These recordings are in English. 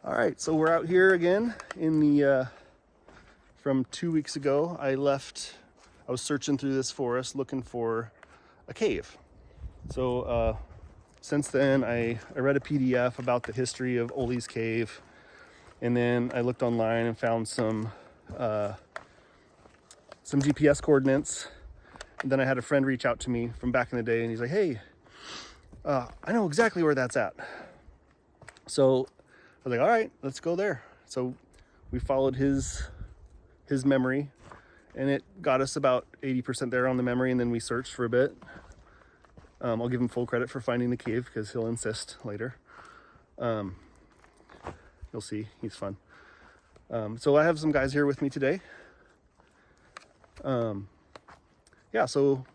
All right, so we're out here again in the, from 2 weeks ago, I was searching through this forest looking for a cave. So since then, I read a PDF about the history of Ole's Cave, and then I looked online and found some GPS coordinates. And then I had a friend reach out to me from back in the day, and he's like, hey, I know exactly where that's at. So I was like, all right, let's go there. So we followed his memory, and it got us about 80% there on the memory, and then we searched for a bit. I'll give him full credit for finding the cave because he'll insist later. You'll see, he's fun. So I have some guys here with me today. Yeah, so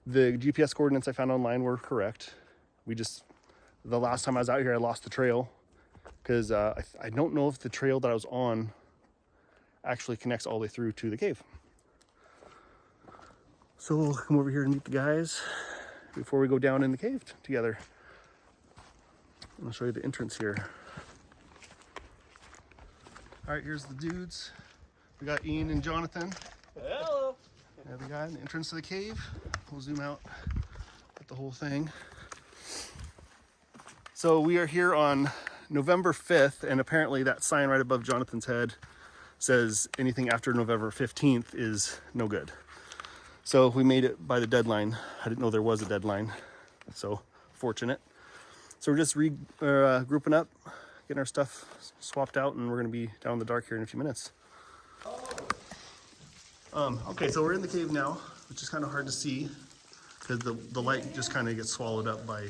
the GPS coordinates I found online were correct. The last time I was out here, I lost the trail because I don't know if the trail that I was on actually connects all the way through to the cave. So we'll come over here and meet the guys before we go down in the cave together. I'll show you the entrance here. All right, here's the dudes. We got Ian and Jonathan. Hello. There we got the entrance to the cave. We'll zoom out at the whole thing. So we are here on November 5th, and apparently that sign right above Jonathan's head says anything after November 15th is no good. So we made it by the deadline. I didn't know there was a deadline, so fortunate. So we're just grouping up, getting our stuff swapped out, and we're gonna be down in the dark here in a few minutes. Okay, so we're in the cave now, which is kind of hard to see because the light just kind of gets swallowed up by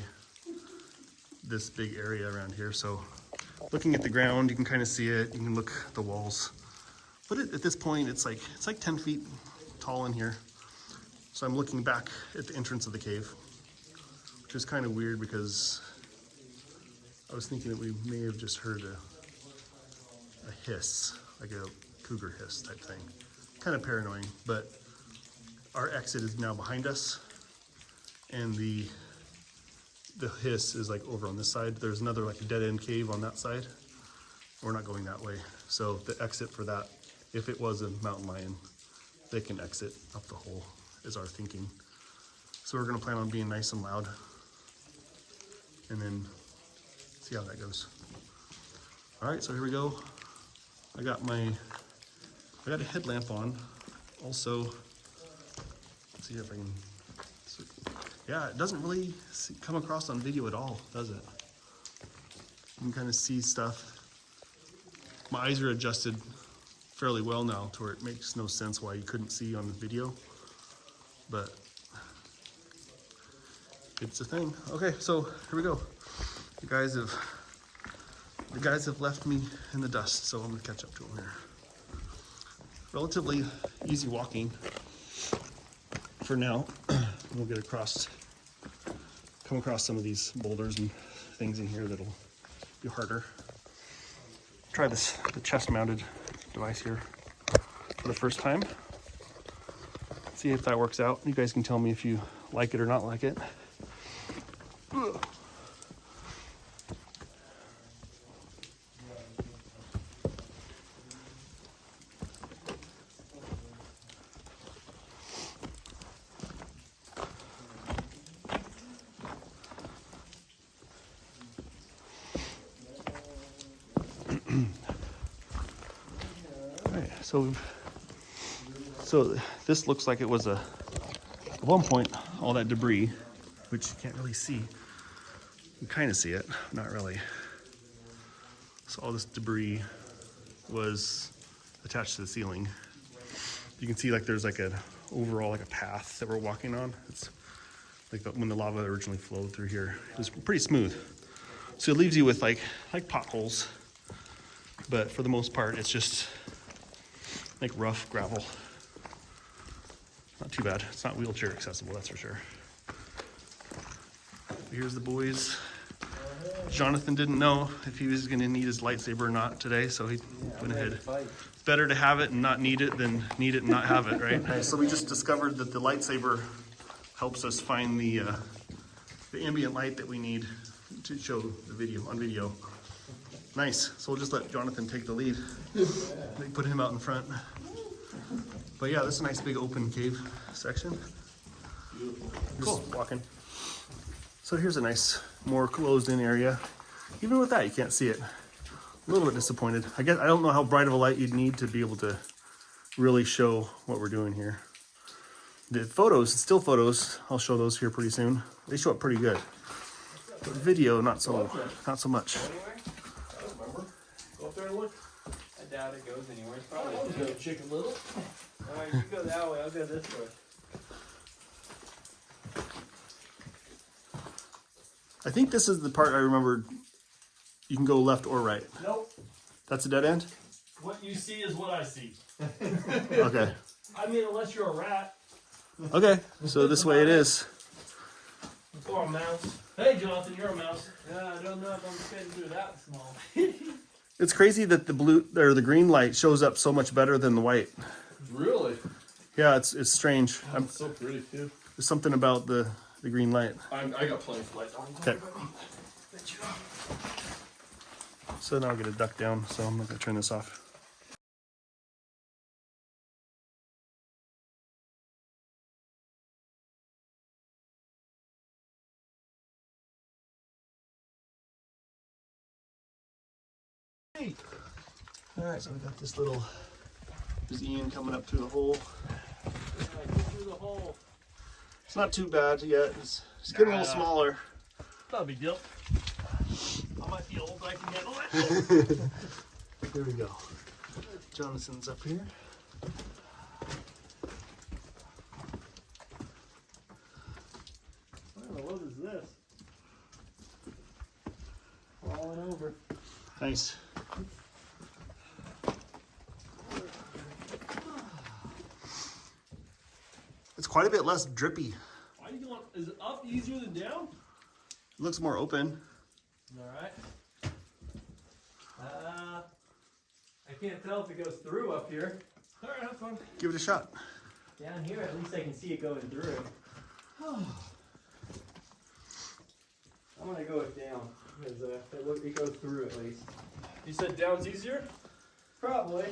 this big area around here. So looking at the ground, you can kind of see it. You can look at the walls. But at this point, it's like 10 feet tall in here. So I'm looking back at the entrance of the cave, which is kind of weird because I was thinking that we may have just heard a hiss, like a cougar hiss type thing. Kind of paranoid, but our exit is now behind us, and the hiss is like over on this side. There's another like dead end cave on that side. We're not going that way. So the exit for that, if it was a mountain lion, they can exit up the hole is our thinking. So we're gonna plan on being nice and loud and then see how that goes. All right, so here we go. I got a headlamp on. Also, let's see if I can, yeah, it doesn't really come across on video at all, does it? You can kind of see stuff. My eyes are adjusted fairly well now to where it makes no sense why you couldn't see on the video, but it's a thing. Okay, so here we go. The guys have left me in the dust, so I'm gonna catch up to them here. Relatively easy walking for now. We'll get come across some of these boulders and things in here that'll be harder. Try the chest mounted device here for the first time. See if that works out. You guys can tell me if you like it or not like it. Ugh. So this looks like it was at one point, all that debris, which you can't really see. You kind of see it, not really. So all this debris was attached to the ceiling. You can see like there's like overall like a path that we're walking on. It's like when the lava originally flowed through here, it was pretty smooth. So it leaves you with like potholes, but for the most part, it's just like rough gravel. Not too bad. It's not wheelchair accessible, that's for sure. Here's the boys. Jonathan didn't know if he was gonna need his lightsaber or not today, so he went ahead. It's better to have it and not need it than need it and not have it, right? Okay, so we just discovered that the lightsaber helps us find the ambient light that we need to show the video on video. Nice. So we'll just let Jonathan take the lead. They put him out in front. But yeah, this is a nice big open cave section. Just walking. So here's a nice, more closed in area. Even with that, you can't see it. A little bit disappointed. I don't know how bright of a light you'd need to be able to really show what we're doing here. The photos, still photos, I'll show those here pretty soon. They show up pretty good. But video, not so much. Go up there and look. I doubt it goes anywhere. It's probably Let's go, Chicken Little. Alright, you go that way, I'll go this way. I think this is the part I remember. You can go left or right. Nope. That's a dead end? What you see is what I see. Okay. I mean, unless you're a rat Okay, so this way it is. or a mouse. Hey, Jonathan, you're a mouse. Yeah, I don't know if I'm fitting through that small. It's crazy that the blue or the green light shows up so much better than the white. Really? Yeah, it's strange. It's so pretty, too. There's something about the green light. I got plenty of light. Okay. So now I'll get a duck down, so I'm not gonna turn this off. All right, so we got this little, there's Ian coming up through the hole. Through the hole. It's not too bad yet. It's getting a little smaller. Not a big deal. I might be old, I can handle it. There we go. Jonathan's up here. What is this? Falling over. Nice. It's quite a bit less drippy. Why are you going? Is it up easier than down? It looks more open. Alright. I can't tell if it goes through up here. Alright, have fun. Give it a shot. Down here, at least I can see it going through. I'm gonna go it down, because it goes through at least. You said down's easier? Probably.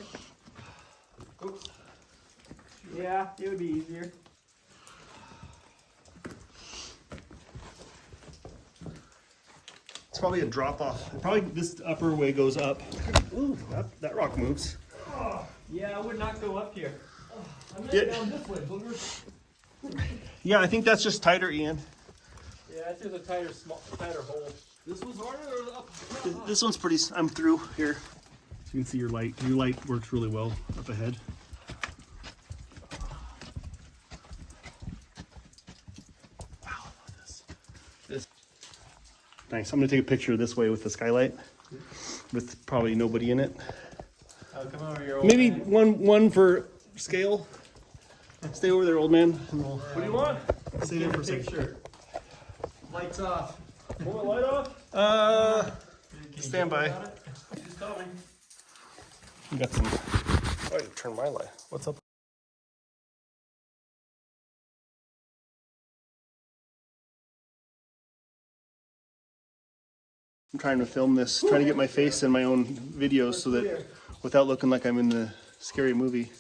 Oops. Yeah, it would be easier. It's probably a drop off. Probably this upper way goes up. Ooh, that rock moves. Yeah, I would not go up here. I meant Yeah. down this way, booger. Yeah, I think that's just tighter, Ian. Yeah, it's just a tighter hole. This was harder or the up? This one's pretty, I'm through here. So you can see your light. Your light works really well up ahead. Wow, look at this. Nice. I'm gonna take a picture this way with the skylight, with probably nobody in it. I'll come over here. Old Maybe man. one for scale. Stay over there, old man. And we'll What do you want? stay there for a second. Picture. Lights off. Want the light off? Stand by. She's coming. We got some. Oh, I didn't turn my light. What's up? I'm trying to film this, trying to get my face in my own videos so that without looking like I'm in the scary movie.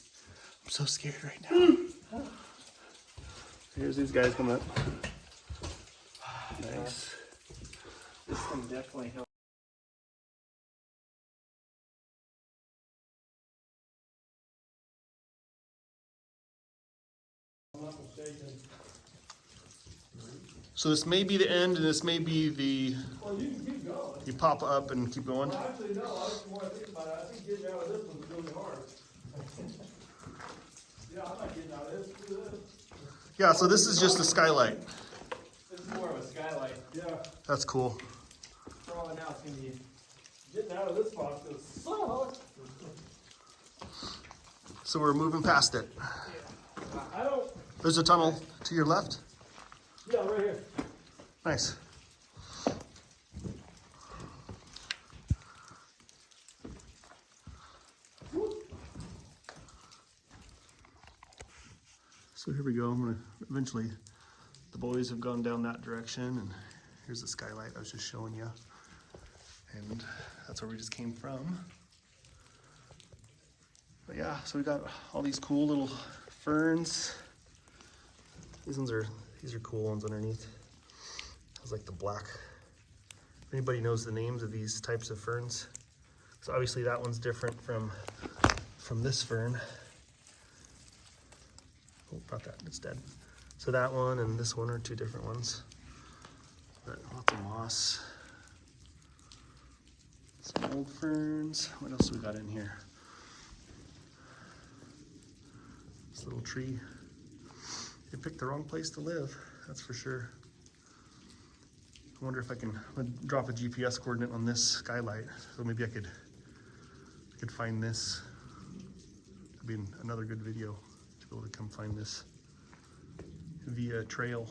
I'm so scared right now. Here's these guys coming up. Nice. This can definitely help. So this may be the end, and this may be the. Well, you can keep going. You pop up and keep going. Actually, no. The more I think about it, I think getting out of this one's really hard. Yeah, I'm not getting out of this. Do this. Yeah, so this is just a skylight. This is more of a skylight. Yeah. That's cool. For all I know, it's gonna be. Getting out of this box is so. So we're moving past it. I don't. There's a tunnel to your left. Yeah, right here. Nice. So here we go. I'm gonna eventually, the boys have gone down that direction, and here's the skylight I was just showing you. And that's That's where we just came from. But yeah, so we got all these cool little ferns. These are cool ones underneath. It's like the black. If anybody knows the names of these types of ferns. So obviously that one's different from this fern. Oh, not that, it's dead. So that one and this one are two different ones. But lots of moss. Some old ferns. What else do we got in here? This little tree. They picked the wrong place to live, that's for sure. I wonder if I'm gonna drop a GPS coordinate on this skylight, so maybe I could find this. That'd be another good video to be able to come find this via trail.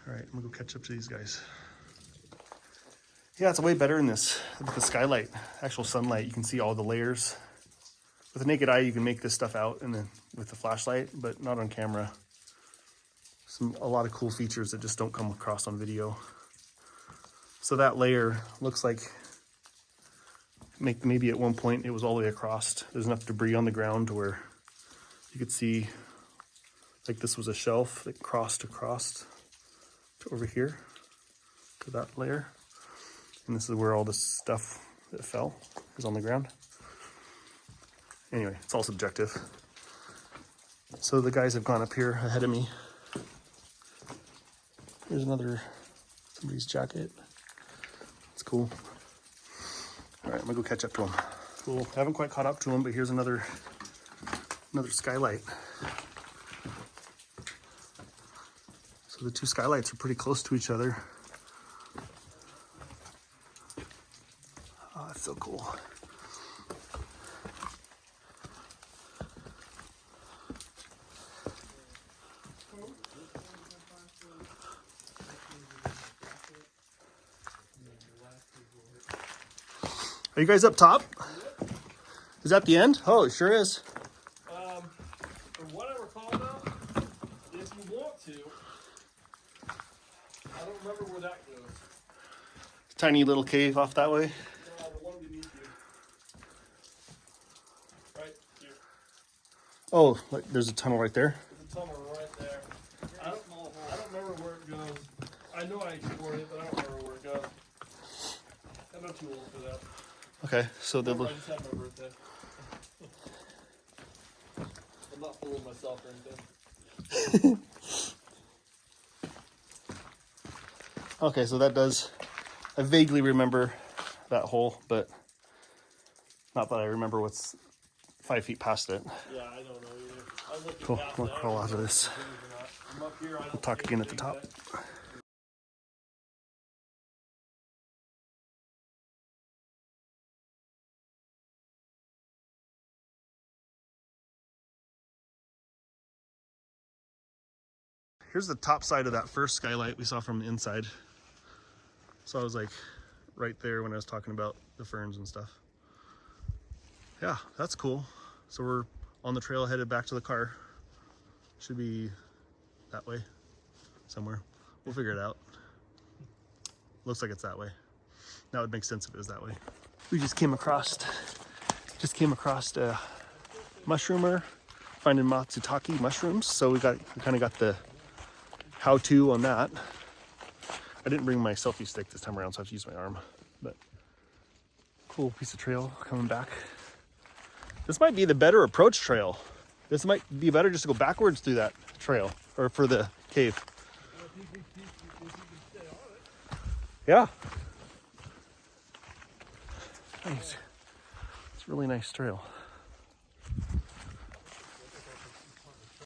All right, I'm gonna go catch up to these guys. Yeah, it's way better in this with the skylight, actual sunlight. You can see all the layers. With the naked eye, you can make this stuff out, and then with the flashlight, but not on camera. A lot of cool features that just don't come across on video. So that layer looks like maybe at one point it was all the way across. There's enough debris on the ground to where you could see like this was a shelf that crossed across to over here to that layer. And this is where all this stuff that fell is on the ground. Anyway, it's all subjective. So the guys have gone up here ahead of me. Here's somebody's jacket. It's cool. All right, I'm gonna go catch up to them. Cool, I haven't quite caught up to them, but here's another skylight. So the two skylights are pretty close to each other. Oh, that's so cool. Are you guys up top? Is that the end? Oh, it sure is. From what I recall now, if you want to, I don't remember where that goes. Tiny little cave off that way. The one beneath you. Right here. Oh, like there's a tunnel right there. There's a tunnel right there. I don't remember where it goes. I know I explored it, but I don't remember where it goes. I'm not too old for that. Okay, so the I just had my birthday. I'm not fooling myself or anything. okay, so that does. I vaguely remember that hole, but not that I remember what's 5 feet past it. Yeah, I don't know either. I'm looking Cool. past We'll it. I crawl don't out of know this. if it's or not. I'm up here, I don't We'll talk see again at the anything top. yet. Here's the top side of that first skylight we saw from the inside. So I was like right there when I was talking about the ferns and stuff. Yeah, that's cool. So we're on the trail headed back to the car. Should be that way somewhere. We'll figure it out. Looks like it's that way. That would make sense if it was that way. We just came across a mushroomer finding matsutake mushrooms. So we kind of got the how-to on that. I didn't bring my selfie stick this time around, so I have to use my arm. But cool piece of trail coming back. This might be the better approach trail. This might be better just to go backwards through that trail, or for the cave. Yeah. Nice. It's a really nice trail.